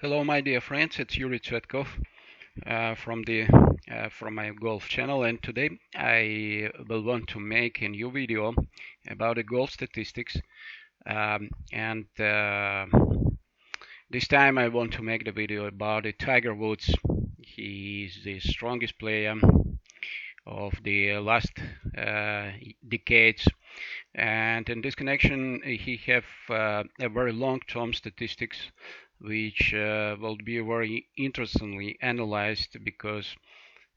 Hello, my dear friends. It's Yuri Tvetkov from my golf channel, and today I will want to make a new video about the golf statistics. And This time I want to make the video about the Tiger Woods. He is the strongest player of the last decades, and in this connection he have a very long-term statistics which will be very interestingly analyzed, because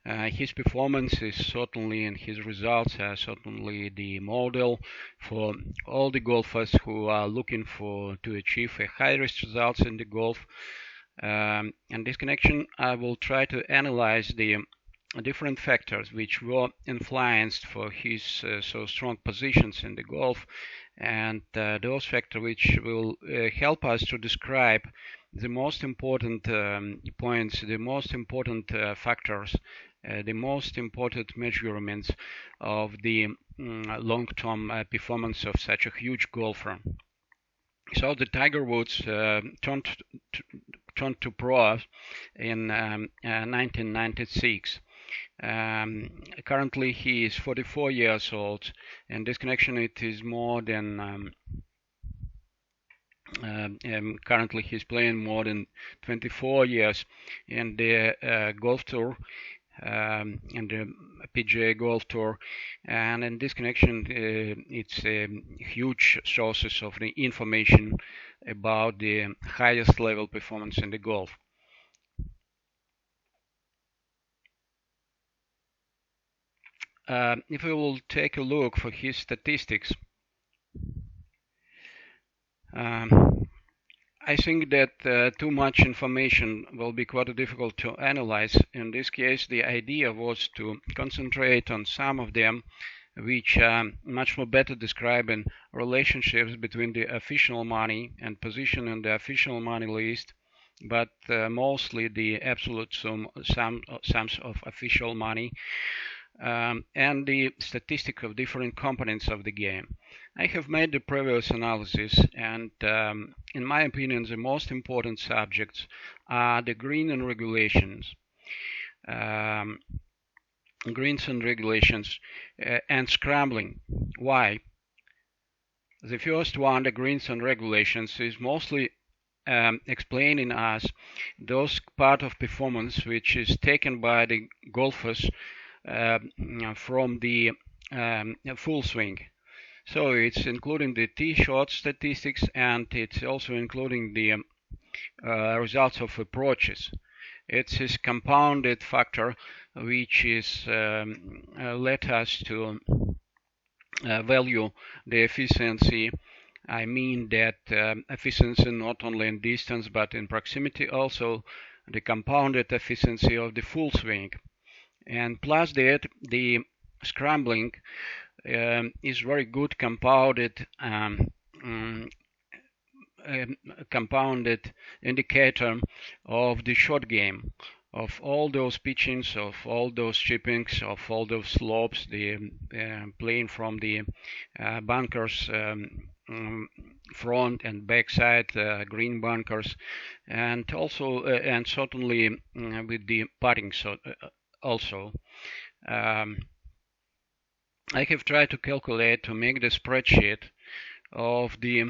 his performance is certainly and his results are certainly the model for all the golfers who are looking to achieve a high-risk results in the golf. In this connection I will try to analyze the different factors which were influenced for his so strong positions in the golf, and those factors which will help us to describe the most important points, the most important factors, the most important measurements of the long-term performance of such a huge golfer. So the Tiger Woods turned to pro in 1996. Currently he is 44 years old. In this connection it is more than currently he's playing more than 24 years in the golf tour, in the PGA Golf Tour, and in this connection it's huge sources of the information about the highest level performance in the golf. If we will take a look for his statistics, I think that too much information will be quite difficult to analyze. In this case, the idea was to concentrate on some of them which are much more better describing relationships between the official money and position in the official money list, but mostly the absolute sums of official money, and the statistic of different components of the game. I have made the previous analysis, and in my opinion the most important subjects are the greens and regulations and scrambling. Why? The first one, the greens and regulations, is mostly explaining us those part of performance which is taken by the golfers from the full swing. So it's including the tee shot statistics, and it's also including the results of approaches. It's this compounded factor which is let us to value the efficiency. I mean that efficiency not only in distance but in proximity also, the compounded efficiency of the full swing. And plus that, the scrambling is very good compounded indicator of the short game, of all those pitchings, of all those chippings, of all those slopes, the playing from the bunkers, front and backside green bunkers, and also and certainly with the putting. So also I have tried to calculate, to make the spreadsheet of the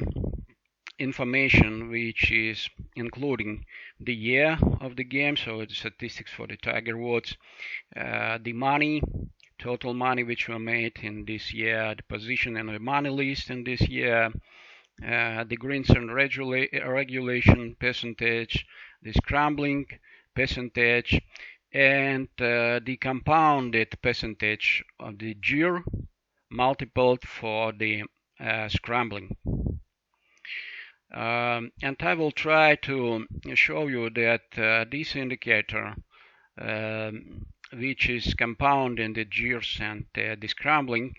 information which is including the year of the game, so the statistics for the Tiger Woods, the money, total money which were made in this year, the position in the money list in this year, the greens and regulation percentage, the scrambling percentage, and the compounded percentage of the GIR multiplied for the scrambling. And I will try to show you that this indicator, which is compounding the GIRs and the scrambling,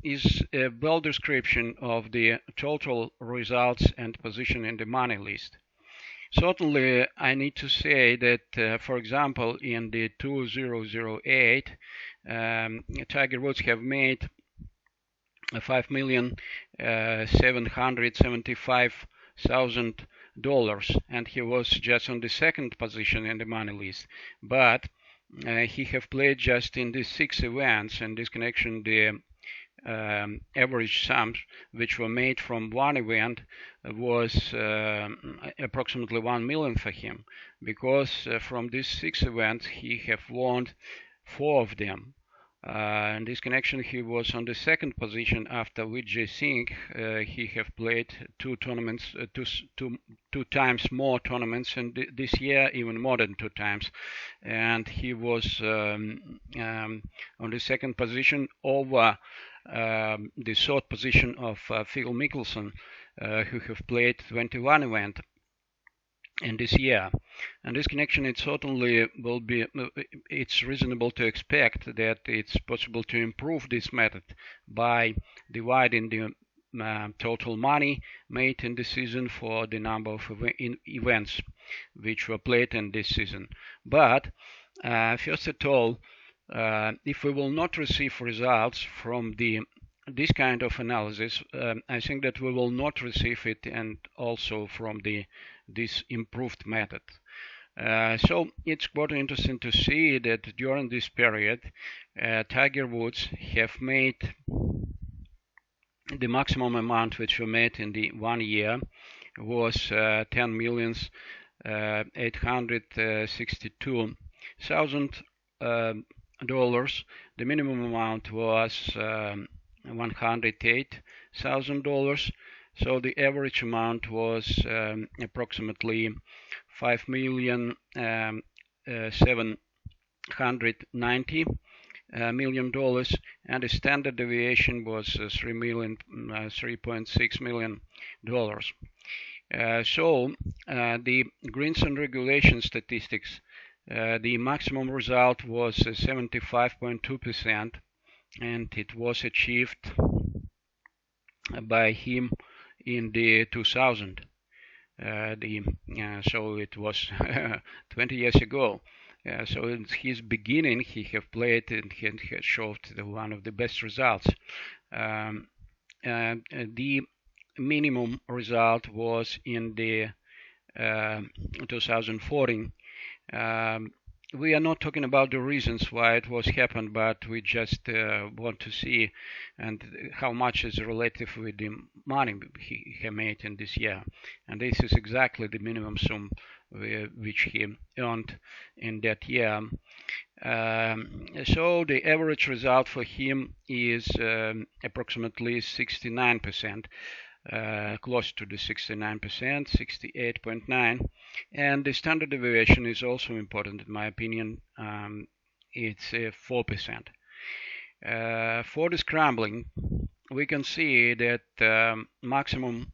is a well description of the total results and position in the money list. Certainly, I need to say that, for example, in the 2008, Tiger Woods have made $5,775,000 and he was just on the second position in the money list. But he have played just in these 6 events. In this connection, the average sums which were made from one event was approximately 1 million for him, because from these 6 events he have won 4 of them. In this connection, he was on the second position after Vijay Singh. He have played 2 tournaments, two times more tournaments, and this year even more than 2 times. And he was on the second position over the third position of Phil Mickelson, who have played 21 events in this year. And this connection, it certainly will be, it's reasonable to expect that it's possible to improve this method by dividing the total money made in the season for the number of events which were played in this season. But first of all, if we will not receive results from this kind of analysis, I think that we will not receive it, and also from this improved method. So it's quite interesting to see that during this period, Tiger Woods have made the maximum amount which were made in the 1 year was $10,862,000. The minimum amount was $108,000. So the average amount was approximately $5,790,000, and the standard deviation was $3.6 million. So the greens and regulation statistics, the maximum result was 75.2%, and it was achieved by him in the 2000. So it was 20 years ago. So in his beginning, he have played and he had showed one of the best results. The minimum result was in the 2014. We are not talking about the reasons why it was happened, but we just want to see and how much is relative with the money he made in this year. And this is exactly the minimum sum which he earned in that year. So the average result for him is approximately 69%. Close to the 69%, 68.9, and the standard deviation is also important in my opinion. It's 4%. For the scrambling, we can see that maximum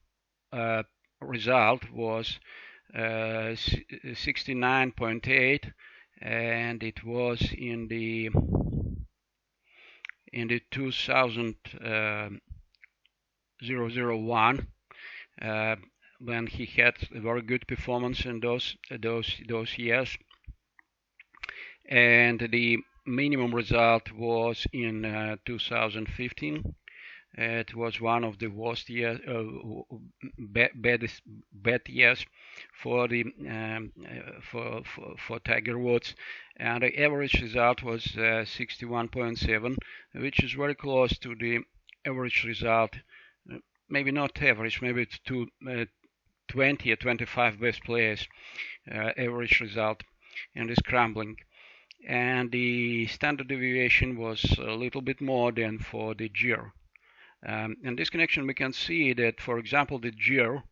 result was 69.8, and it was in the 2000 001 when he had a very good performance in those years, and the minimum result was in 2015. It was one of the worst years, bad years for the for Tiger Woods, and the average result was 61.7, which is very close to the average result. Maybe not average, maybe it's to 20 or 25 best players average result in the scrambling. And the standard deviation was a little bit more than for the GIR. In this connection, we can see that, for example, the GIR,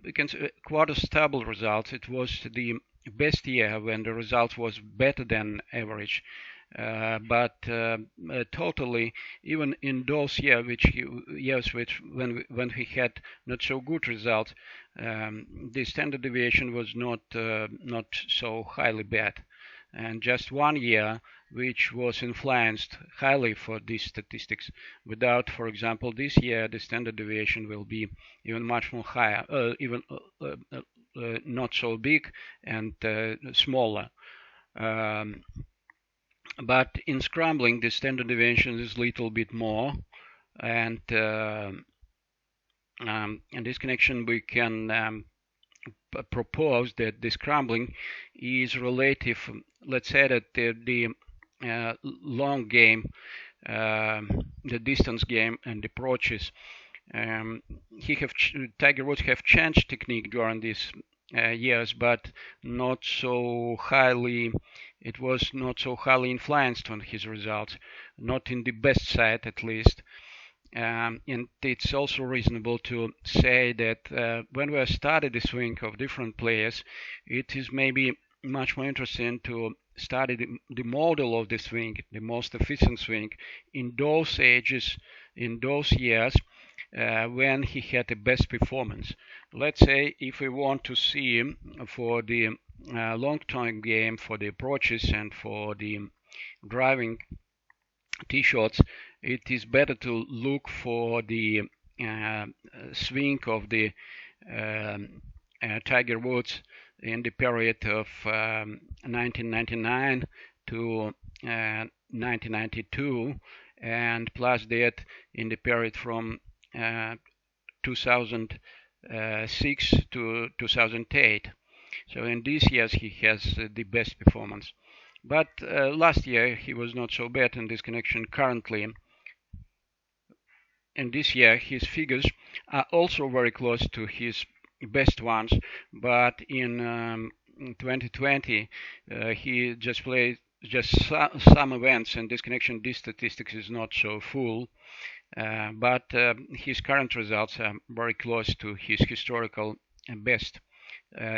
we can see quite a stable result. It was the best year when the result was better than average. But totally, even in those years when he had not so good results, the standard deviation was not so highly bad, and just 1 year which was influenced highly for these statistics. Without, for example, this year, the standard deviation will be even much more higher, even not so big and smaller. But in scrambling, the standard deviation is a little bit more, and in this connection we can proposed that the scrambling is relative. Let's say that the long game, the distance game and approaches. Tiger Woods have changed technique during these years, but not so highly. It was not so highly influenced on his results, not in the best side at least. And it's also reasonable to say that when we study the swing of different players, it is maybe much more interesting to study the model of the swing, the most efficient swing, in those ages, in those years when he had the best performance. Let's say if we want to see for the long-term game, for the approaches and for the driving tee shots, it is better to look for the swing of the Tiger Woods in the period of 1999 to 1992, and plus that in the period from 2006 to 2008. So in these years he has the best performance. But last year he was not so bad in this connection. Currently, in this year, his figures are also very close to his best ones. But in 2020, he just played some events. In this connection, this statistics is not so full. But his current results are very close to his historical best.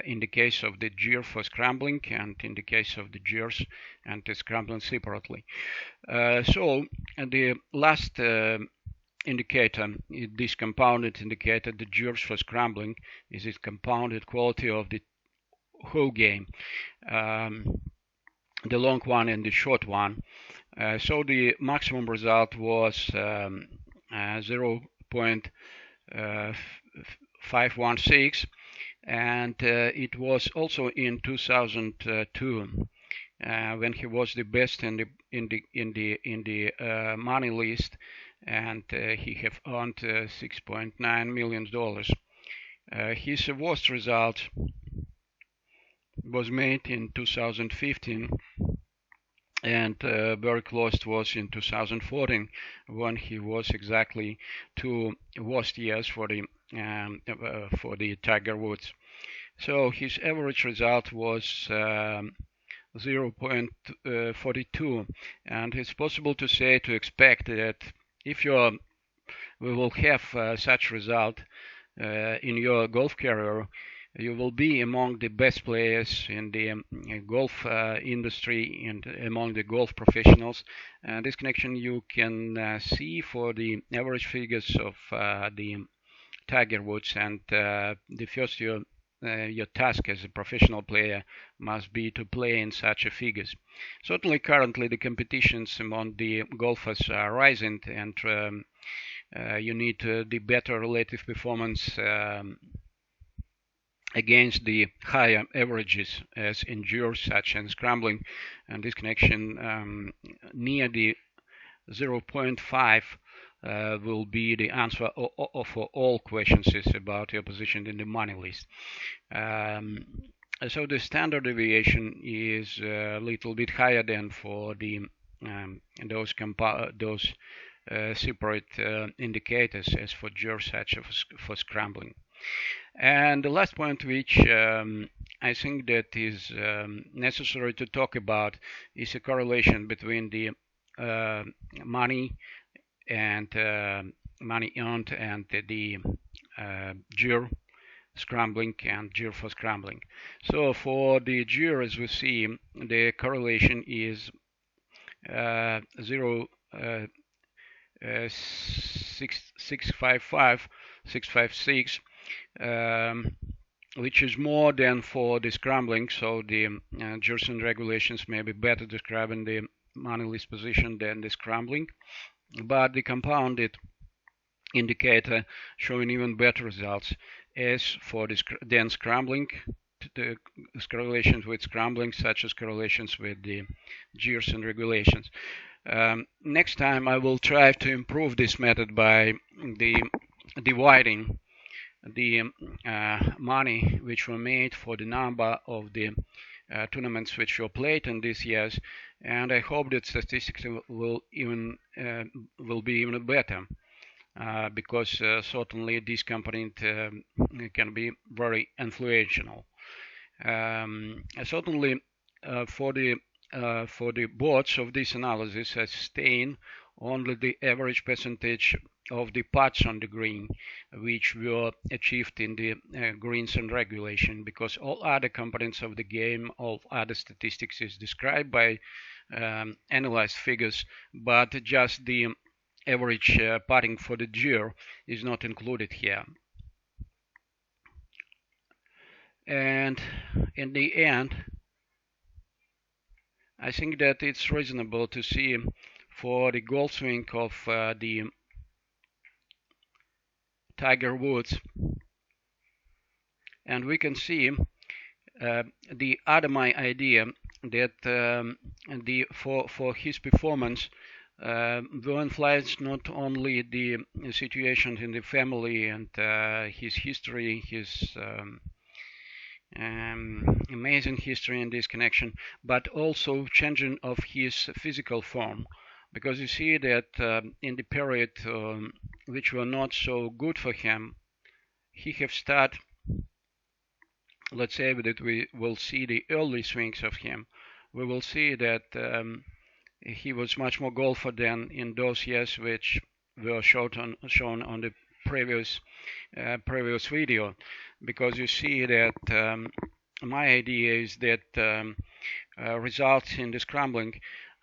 In the case of the GIR for scrambling and in the case of the GIRs and the scrambling separately. So the last indicator, this compounded indicator, the GIRs for scrambling, is its compounded quality of the whole game, the long one and the short one. So the maximum result was 0.516. And it was also in 2002 when he was the best in the money list, and he have earned $6.9 million. His worst result was made in 2015, and very close was in 2014 when he was exactly 2 worst years for the Tiger Woods. So his average result was 0.42, and it's possible to expect that if we will have such result in your golf career, you will be among the best players in the golf industry and among the golf professionals. This connection you can see for the average figures of the Tiger Woods, and the first your task as a professional player must be to play in such a figures. Certainly currently the competitions among the golfers are rising, and you need the better relative performance against the higher averages as in GIR, such as scrambling, and this connection near the 0.5 will be the answer for all questions about your position in the money list. So the standard deviation is a little bit higher than for the those separate indicators as for GIR, such as for scrambling. And the last point, which I think that is necessary to talk about, is a correlation between the money and money earned and the GIR scrambling and GIR for scrambling. So for the GIR, as we see, the correlation is 656, which is more than for the scrambling. So the GIRs and regulations may be better describing the money list position than the scrambling, but the compounded indicator showing even better results as for than scrambling, the correlations with scrambling, such as correlations with the GIRs and regulations. Next time I will try to improve this method by dividing the money which were made for the number of the tournaments which were played in these years, and I hope that statistics will be even better, because certainly this component can be very influential. Certainly for the boards of this analysis, I sustain only the average percentage of the putts on the green, which were achieved in the greens and regulation, because all other components of the game, all other statistics is described by analyzed figures, but just the average putting for the GIR is not included here. And in the end, I think that it's reasonable to see for the golf swing of the Tiger Woods, and we can see the Adamai idea that for his performance were influenced not only the situations in the family and his history, his amazing history in this connection, but also changing of his physical form, because you see that in the period which were not so good for him, he have started, let's say that we will see the early swings of him, we will see that he was much more golfer than in those years which were shown on the previous video, because you see that my idea is that results in the scrambling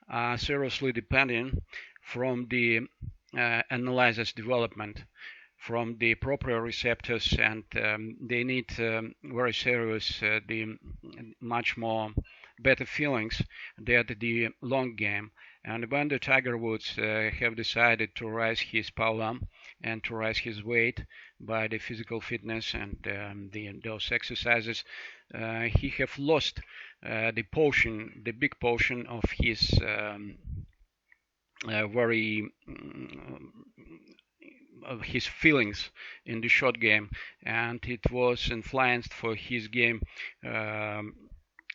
are seriously dependent from the analysis development, from the proprioceptors, and they need very serious, the much more better feelings than the long game. And when the Tiger Woods have decided to raise his power and to raise his weight by the physical fitness and those exercises, he have lost the big portion of his of his feelings in the short game, and it was influenced for his game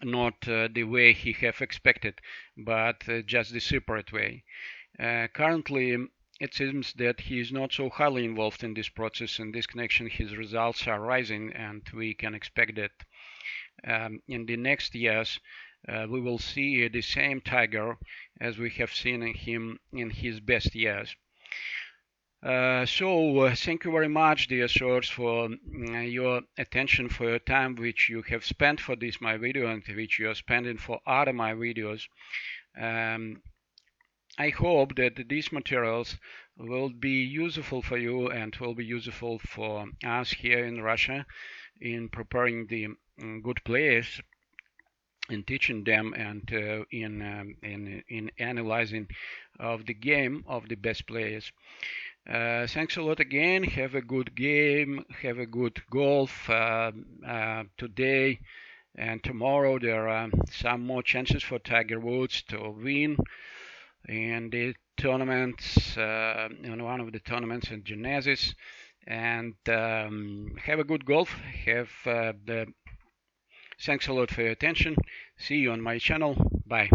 not the way he have expected, but just the separate way. Currently, it seems that he is not so highly involved in this process. In this connection, his results are rising, and we can expect that in the next years we will see the same Tiger as we have seen him in his best years. So thank you very much, dear source, for your attention, for your time which you have spent for this my video and which you are spending for other my videos. I hope that these materials will be useful for you and will be useful for us here in Russia in preparing the good players, in teaching them, and in analyzing of the game of the best players. Thanks a lot again. Have a good game. Have a good golf today and tomorrow. There are some more chances for Tiger Woods to win in the tournaments, in one of the tournaments in Genesis. And have a good golf. Thanks a lot for your attention. See you on my channel. Bye.